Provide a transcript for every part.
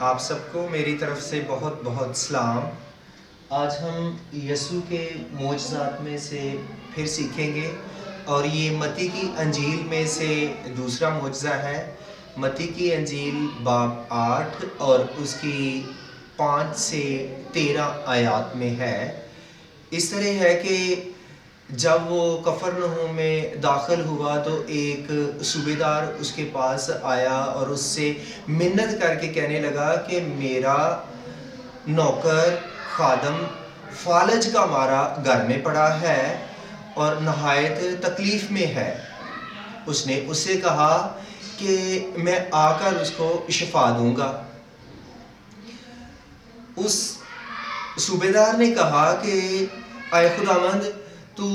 آپ سب کو میری طرف سے بہت بہت سلام۔ آج ہم یسوع کے معجزات میں سے پھر سیکھیں گے اور یہ متی کی انجیل میں سے دوسرا معجزہ ہے۔ متی کی انجیل باب 8 اور اس کی 5 سے 13 آیات میں ہے۔ اس طرح ہے کہ جب وہ کفرنہوم میں داخل ہوا تو ایک صوبیدار اس کے پاس آیا اور اس سے منت کر کے کہنے لگا کہ میرا نوکر خادم فالج کا مارا گھر میں پڑا ہے اور نہایت تکلیف میں ہے۔ اس نے اس سے کہا کہ میں آ کر اس کو شفا دوں گا۔ اس صوبیدار نے کہا کہ اے خداوند تو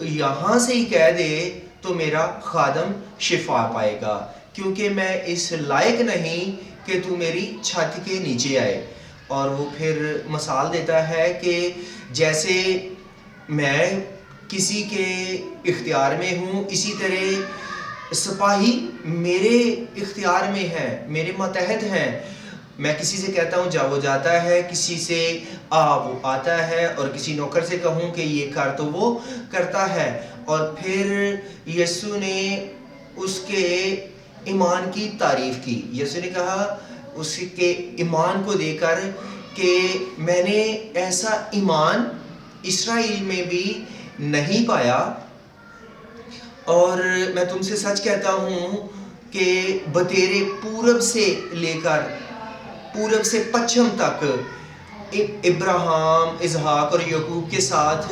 یہاں سے ہی کہہ دے تو میرا خادم شفا پائے گا، کیونکہ میں اس لائق نہیں کہ تو میری چھت کے نیچے آئے۔ اور وہ پھر مثال دیتا ہے کہ جیسے میں کسی کے اختیار میں ہوں، اسی طرح سپاہی میرے اختیار میں ہیں، میرے ماتحت ہیں۔ میں کسی سے کہتا ہوں جا، وہ جاتا ہے، کسی سے آ، وہ آتا ہے، اور کسی نوکر سے کہوں کہ یہ کر تو وہ کرتا ہے۔ اور پھر یسوع نے اس کے ایمان کی تعریف کی۔ یسوع نے کہا اس کے ایمان کو دے کر کہ میں نے ایسا ایمان اسرائیل میں بھی نہیں پایا، اور میں تم سے سچ کہتا ہوں کہ بطیرے پورب سے لے کر پورب سے پچھم تک ابراہیم، اسحاق اور یعقوب کے ساتھ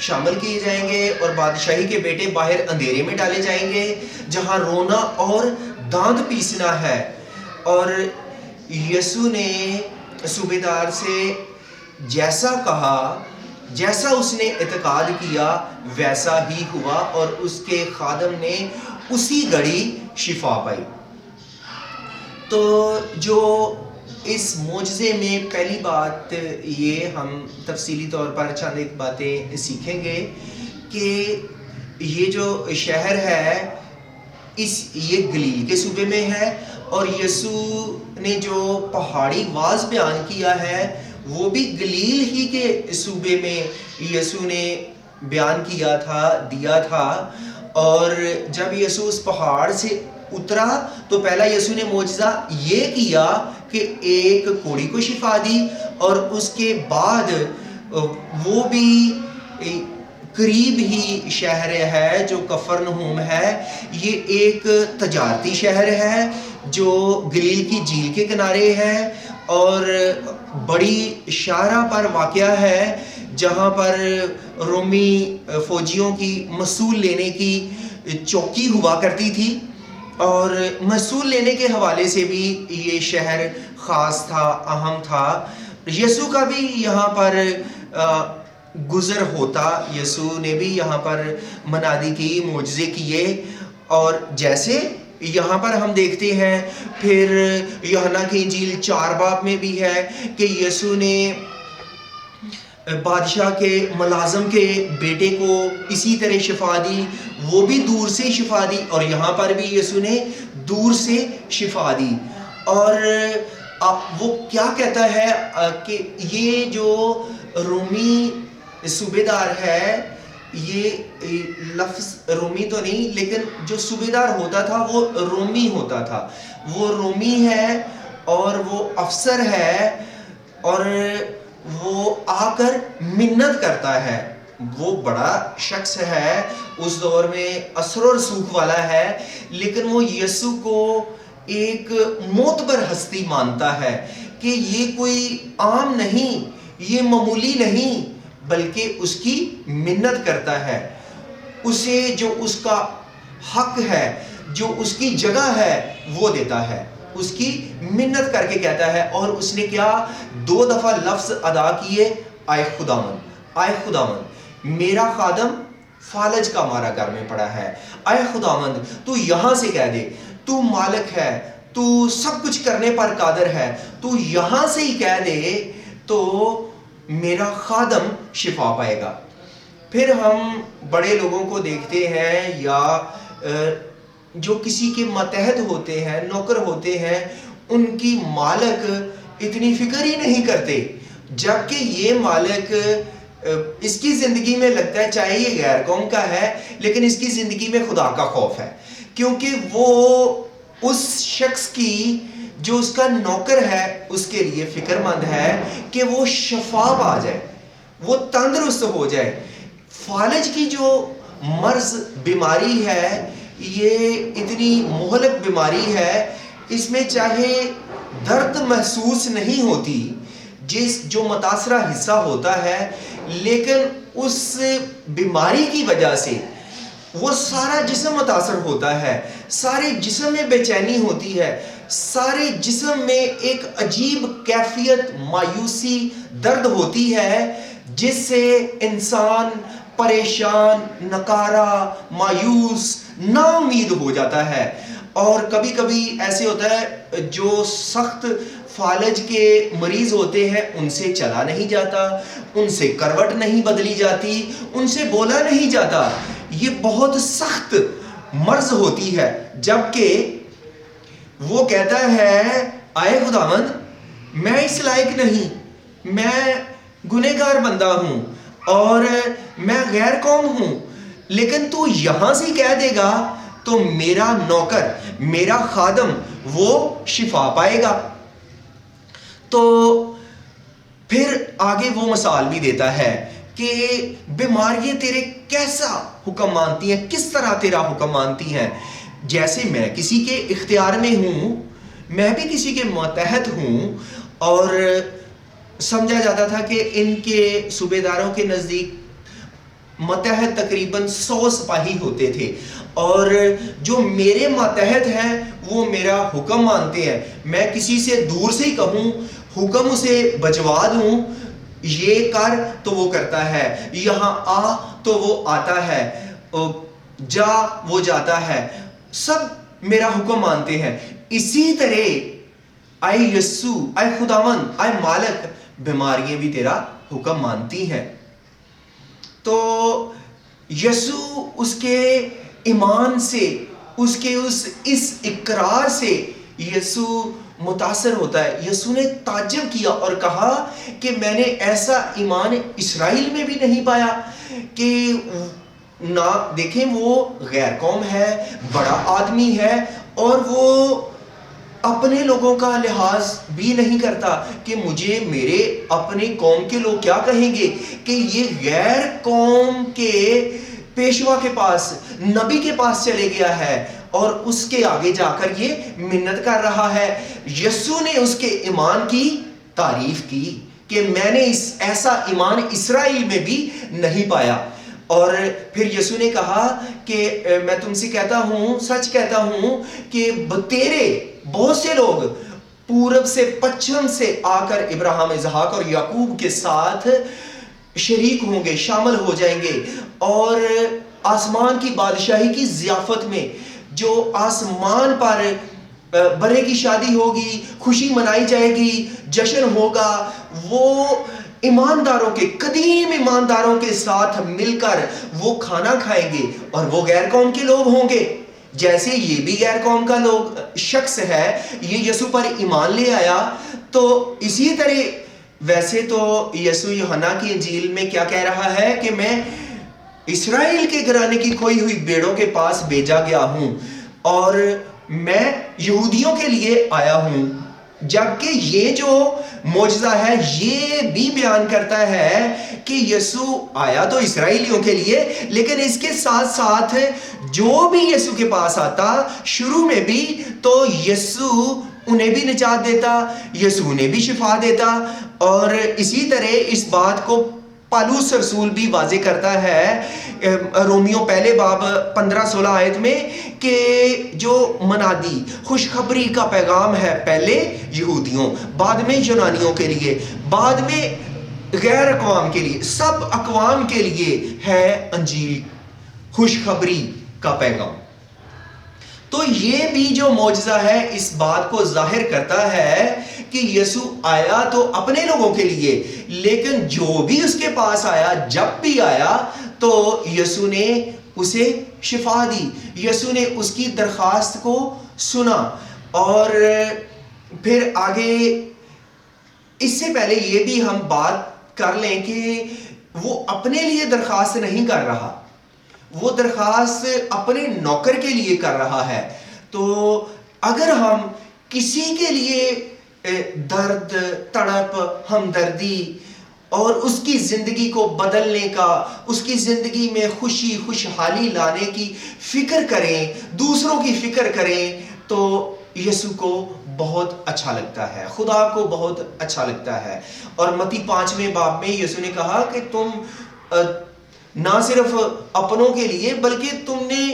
شامل کیے جائیں گے، اور بادشاہی کے بیٹے باہر اندھیرے میں ڈالے جائیں گے جہاں رونا اور دانت پیسنا ہے۔ اور یسوع نے صوبیدار سے جیسا کہا، جیسا اس نے اعتقاد کیا ویسا ہی ہوا، اور اس کے خادم نے اسی گھڑی شفا پائی۔ تو جو اس معجزے میں پہلی بات یہ ہم تفصیلی طور پر چند ایک باتیں سیکھیں گے کہ یہ جو شہر ہے یہ گلیل کے صوبے میں ہے، اور یسوع نے جو پہاڑی واز بیان کیا ہے وہ بھی گلیل ہی کے صوبے میں یسوع نے بیان کیا تھا، دیا تھا۔ اور جب یسوع اس پہاڑ سے اترا تو پہلا یسوع نے معجزہ یہ کیا کہ ایک کوڑی کو شفا دی، اور اس کے بعد وہ بھی قریب ہی شہر ہے جو کفرنہوم ہے، یہ ایک تجارتی شہر ہے جو گلیل کی جھیل کے کنارے ہے اور بڑی شاہراہ پر واقع ہے، جہاں پر رومی فوجیوں کی محصول لینے کی چوکی ہوا کرتی تھی، اور محصول لینے کے حوالے سے بھی یہ شہر خاص تھا، اہم تھا۔ یسوع کا بھی یہاں پر گزر ہوتا، یسوع نے بھی یہاں پر منادی کی، معجزے کیے، اور جیسے یہاں پر ہم دیکھتے ہیں پھر یوحنا کی انجیل 4 باب میں بھی ہے کہ یسوع نے بادشاہ کے ملازم کے بیٹے کو اسی طرح شفا دی، وہ بھی دور سے شفا دی، اور یہاں پر بھی یسوع نے دور سے شفا دی۔ اور وہ کیا کہتا ہے کہ یہ جو رومی صوبیدار ہے، یہ لفظ رومی تو نہیں لیکن جو صوبیدار ہوتا تھا وہ رومی ہوتا تھا، وہ رومی ہے اور وہ افسر ہے، اور وہ آ کر منت کرتا ہے۔ وہ بڑا شخص ہے، اس دور میں اثر و رسوخ والا ہے، لیکن وہ یسوع کو ایک معتبر ہستی مانتا ہے کہ یہ کوئی عام نہیں، یہ معمولی نہیں، بلکہ اس کی منت کرتا ہے، اسے جو اس کا حق ہے، جو اس کی جگہ ہے وہ دیتا ہے، اس کی منت کر کے کہتا ہے۔ اور اس نے کیا 2 دفعہ لفظ ادا کیے، اے خداوند، اے خداوند، میرا خادم فالج کا مارا گھر میں پڑا ہے، اے خداوند تو یہاں سے کہہ دے، تو مالک ہے، تو سب کچھ کرنے پر قادر ہے، تو یہاں سے ہی کہہ دے تو میرا خادم شفا پائے گا۔ پھر ہم بڑے لوگوں کو دیکھتے ہیں یا جو کسی کے ماتحت ہوتے ہیں، نوکر ہوتے ہیں، ان کی مالک اتنی فکر ہی نہیں کرتے، جبکہ یہ مالک اس کی زندگی میں لگتا ہے چاہے یہ غیر قوم کا ہے لیکن اس کی زندگی میں خدا کا خوف ہے، کیونکہ وہ اس شخص کی جو اس کا نوکر ہے اس کے لیے فکر مند ہے کہ وہ شفا پا جائے، وہ تندرست ہو جائے۔ فالج کی جو مرض بیماری ہے یہ اتنی مہلک بیماری ہے، اس میں چاہے درد محسوس نہیں ہوتی جو متاثرہ حصہ ہوتا ہے، لیکن اس بیماری کی وجہ سے وہ سارا جسم متاثر ہوتا ہے، سارے جسم میں بے چینی ہوتی ہے، سارے جسم میں ایک عجیب کیفیت مایوسی درد ہوتی ہے جس سے انسان پریشان، نکارا، مایوس، نا امید ہو جاتا ہے۔ اور کبھی کبھی ایسے ہوتا ہے جو سخت فالج کے مریض ہوتے ہیں ان سے چلا نہیں جاتا، ان سے کروٹ نہیں بدلی جاتی، ان سے بولا نہیں جاتا، یہ بہت سخت مرض ہوتی ہے، جبکہ وہ کہتا ہے آئے خداوند میں اس لائق نہیں، میں گنہگار بندہ ہوں اور میں غیر قوم ہوں، لیکن تو یہاں سے کہہ دے گا تو میرا نوکر، میرا خادم وہ شفا پائے گا۔ تو پھر آگے وہ مثال بھی دیتا ہے کہ بیماریاں تیرے کیسا حکم مانتی ہیں، کس طرح تیرا حکم مانتی ہیں، جیسے میں کسی کے اختیار میں ہوں، میں بھی کسی کے ماتحت ہوں۔ اور سمجھا جاتا تھا کہ ان کے صوبے داروں کے نزدیک ماتحت تقریباً 100 سپاہی ہوتے تھے، اور جو میرے ماتحت ہیں وہ میرا حکم مانتے ہیں، میں کسی سے دور سے ہی کہوں، حکم اسے بجوا دوں، یہ کر تو وہ کرتا ہے، یہاں آ تو وہ آتا ہے، جا وہ جاتا ہے، سب میرا حکم مانتے ہیں۔ اسی طرح اے یسوع، اے خداوند، اے مالک، بیماریاں بھی تیرا حکم مانتی ہیں۔ تو یسوع اس کے ایمان سے، اس کے اس اقرار سے یسوع متاثر ہوتا ہے۔ یسوع نے تعجب کیا اور کہا کہ میں نے ایسا ایمان اسرائیل میں بھی نہیں پایا کہ نہ دیکھیں وہ غیر قوم ہے، بڑا آدمی ہے، اور وہ اپنے لوگوں کا لحاظ بھی نہیں کرتا کہ مجھے میرے اپنے قوم کے لوگ کیا کہیں گے کہ یہ غیر قوم کے پیشوا کے پاس، نبی کے پاس چلے گیا ہے اور اس کے آگے جا کر یہ منت کر رہا ہے۔ یسوع نے اس کے ایمان کی تعریف کی کہ میں نے ایسا ایمان اسرائیل میں بھی نہیں پایا۔ اور پھر یسوع نے کہا کہ میں تم سے کہتا ہوں، سچ کہتا ہوں کہ تیرے بہت سے لوگ پورب سے پچھم سے آ کر ابراہیم، اسحاق اور یعقوب کے ساتھ شریک ہوں گے، شامل ہو جائیں گے، اور آسمان کی بادشاہی کی ضیافت میں جو آسمان پر برے کی شادی ہوگی، خوشی منائی جائے گی، جشن ہوگا، وہ ایمانداروں کے، قدیم ایمانداروں کے ساتھ مل کر وہ کھانا کھائیں گے، اور وہ غیر قوم کے لوگ ہوں گے، جیسے یہ بھی غیر قوم کا شخص ہے، یہ یسوع پر ایمان لے آیا۔ تو اسی طرح ویسے تو یسوع یوحنا کی انجیل میں کیا کہہ رہا ہے کہ میں اسرائیل کے گھرانے کی کھوئی ہوئی بھیڑوں کے پاس بھیجا گیا ہوں اور میں یہودیوں کے لیے آیا ہوں، جبکہ یہ جو معجزہ ہے یہ بھی بیان کرتا ہے کہ یسوع آیا تو اسرائیلیوں کے لیے، لیکن اس کے ساتھ ساتھ جو بھی یسوع کے پاس آتا شروع میں بھی تو یسوع انہیں بھی نجات دیتا، یسوع نے بھی شفا دیتا۔ اور اسی طرح اس بات کو پالوس رسول بھی واضح کرتا ہے رومیو پہلے باب 15-16 آیت میں کہ جو منادی خوشخبری کا پیغام ہے پہلے یہودیوں، بعد میں یونانیوں کے لیے، بعد میں غیر اقوام کے لیے، سب اقوام کے لیے ہے انجیل، خوشخبری کا پیغام۔ تو یہ بھی جو معجزہ ہے اس بات کو ظاہر کرتا ہے کہ یسوع آیا تو اپنے لوگوں کے لیے، لیکن جو بھی اس کے پاس آیا، جب بھی آیا تو یسوع نے اسے شفا دی، یسوع نے اس کی درخواست کو سنا۔ اور پھر آگے اس سے پہلے یہ بھی ہم بات کر لیں کہ وہ اپنے لیے درخواست نہیں کر رہا، وہ درخواست اپنے نوکر کے لیے کر رہا ہے۔ تو اگر ہم کسی کے لیے درد، تڑپ، ہمدردی اور اس کی زندگی کو بدلنے کا، اس کی زندگی میں خوشی، خوشحالی لانے کی فکر کریں، دوسروں کی فکر کریں، تو یسوع کو بہت اچھا لگتا ہے، خدا کو بہت اچھا لگتا ہے۔ اور متی 5ویں باب میں یسوع نے کہا کہ تم نہ صرف اپنوں کے لیے بلکہ تم نے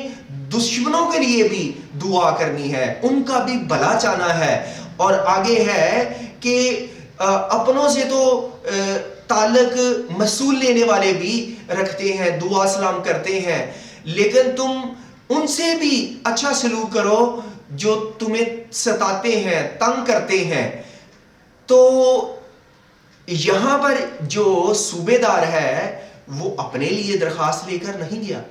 دشمنوں کے لیے بھی دعا کرنی ہے، ان کا بھی بھلا چاہنا ہے۔ اور آگے ہے کہ اپنوں سے تو تعلق مسئول لینے والے بھی رکھتے ہیں، دعا سلام کرتے ہیں، لیکن تم ان سے بھی اچھا سلوک کرو جو تمہیں ستاتے ہیں، تنگ کرتے ہیں۔ تو یہاں پر جو صوبے دار ہے وہ اپنے لیے درخواست لے کر نہیں گیا،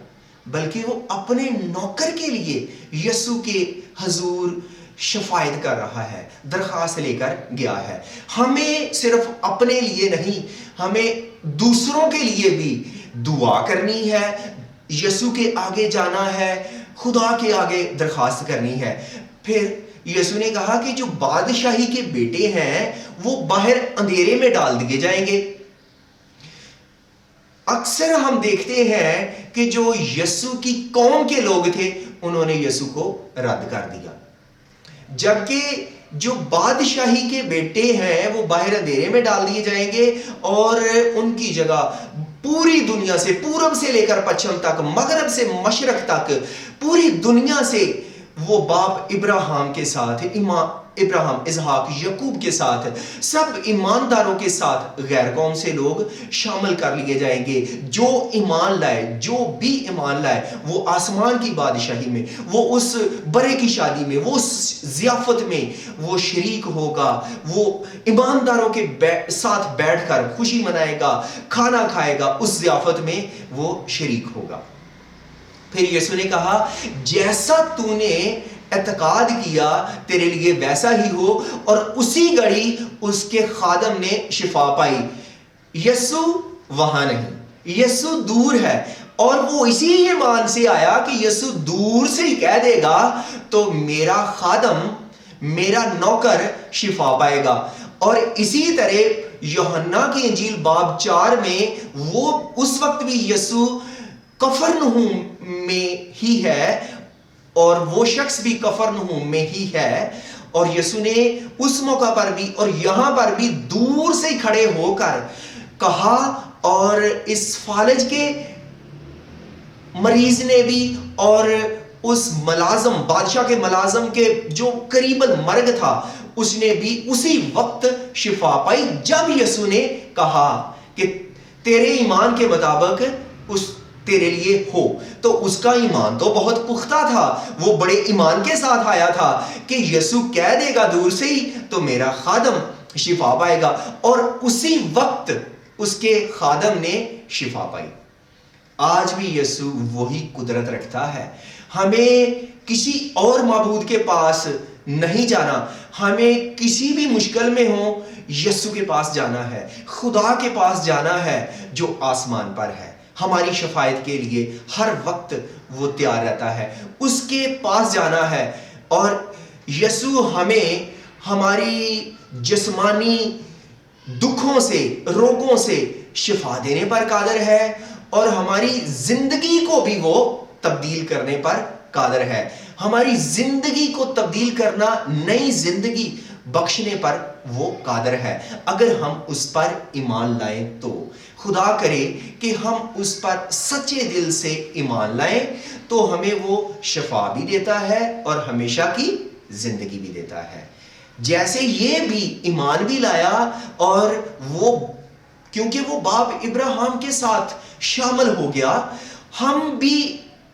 بلکہ وہ اپنے نوکر کے لیے یسوع کے حضور شفاعت کر رہا ہے، درخواست لے کر گیا ہے۔ ہمیں صرف اپنے لیے نہیں، ہمیں دوسروں کے لیے بھی دعا کرنی ہے، یسوع کے آگے جانا ہے، خدا کے آگے درخواست کرنی ہے۔ پھر یسوع نے کہا کہ جو بادشاہی کے بیٹے ہیں وہ باہر اندھیرے میں ڈال دیے جائیں گے۔ اکثر ہم دیکھتے ہیں کہ جو یسوع کی قوم کے لوگ تھے انہوں نے یسوع کو رد کر دیا، جبکہ جو بادشاہی کے بیٹے ہیں وہ باہر اندھیرے میں ڈال دیے جائیں گے، اور ان کی جگہ پوری دنیا سے، پورب سے لے کر پچھم تک، مغرب سے مشرق تک، پوری دنیا سے وہ باپ ابراہیم کے ساتھ، ابراہیم، اسحاق، یعقوب کے ساتھ، سب ایمانداروں کے ساتھ غیر قوم سے لوگ شامل کر لیے جائیں گے۔ جو ایمان لائے، جو بھی ایمان لائے، وہ آسمان کی بادشاہی میں، وہ اس برے کی شادی میں، وہ اس ضیافت میں وہ شریک ہوگا، وہ ایمانداروں کے ساتھ بیٹھ کر خوشی منائے گا، کھانا کھائے گا، اس ضیافت میں وہ شریک ہوگا۔ پھر یسوع نے کہا جیسا تو نے اعتقاد کیا تیرے لیے ویسا ہی ہو، اور اسی گھڑی اس کے خادم نے شفا پائی۔ یسوع وہاں نہیں، یسوع دور ہے، اور وہ اسی ایمان سے آیا کہ یسوع دور سے ہی کہہ دے گا تو میرا خادم، میرا نوکر شفا پائے گا۔ اور اسی طرح یوحنا کی انجیل باب 4 میں وہ اس وقت بھی یسوع کفرنہوم میں ہی ہے، اور وہ شخص بھی کفرنہوم میں ہی ہے، اور یسوع نے اس موقع پر بھی اور یہاں پر بھی دور سے کھڑے ہو کر کہا، اور اس فالج کے مریض نے بھی اور اس ملازم، بادشاہ کے ملازم کے جو قریب المرگ تھا، اس نے بھی اسی وقت شفا پائی جب یسوع نے کہا کہ تیرے ایمان کے مطابق اس تیرے لیے ہو۔ تو اس کا ایمان تو بہت پختہ تھا، وہ بڑے ایمان کے ساتھ آیا تھا کہ یسوع کہہ دے گا دور سے ہی تو میرا خادم شفا پائے گا، اور اسی وقت اس کے خادم نے شفا پائی۔ آج بھی یسوع وہی قدرت رکھتا ہے۔ ہمیں کسی اور معبود کے پاس نہیں جانا، ہمیں کسی بھی مشکل میں ہو یسوع کے پاس جانا ہے، خدا کے پاس جانا ہے جو آسمان پر ہے، ہماری شفاعت کے لیے ہر وقت وہ تیار رہتا ہے، اس کے پاس جانا ہے۔ اور یسوع ہمیں ہماری جسمانی دکھوں سے، روگوں سے شفا دینے پر قادر ہے، اور ہماری زندگی کو بھی وہ تبدیل کرنے پر قادر ہے، ہماری زندگی کو تبدیل کرنا، نئی زندگی بخشنے پر وہ قادر ہے اگر ہم اس پر ایمان لائیں تو۔ خدا کرے کہ ہم اس پر سچے دل سے ایمان لائیں تو ہمیں وہ شفا بھی دیتا ہے اور ہمیشہ کی زندگی بھی دیتا ہے۔ جیسے یہ بھی ایمان بھی لایا، اور وہ کیونکہ وہ باپ ابراہیم کے ساتھ شامل ہو گیا، ہم بھی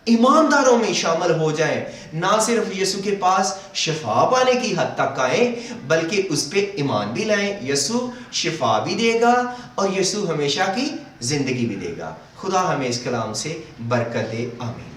ایمانداروں میں شامل ہو جائیں، نہ صرف یسوع کے پاس شفا پانے کی حد تک آئیں بلکہ اس پہ ایمان بھی لائیں۔ یسوع شفا بھی دے گا اور یسوع ہمیشہ کی زندگی بھی دے گا۔ خدا ہمیں اس کلام سے برکت دے، آمین۔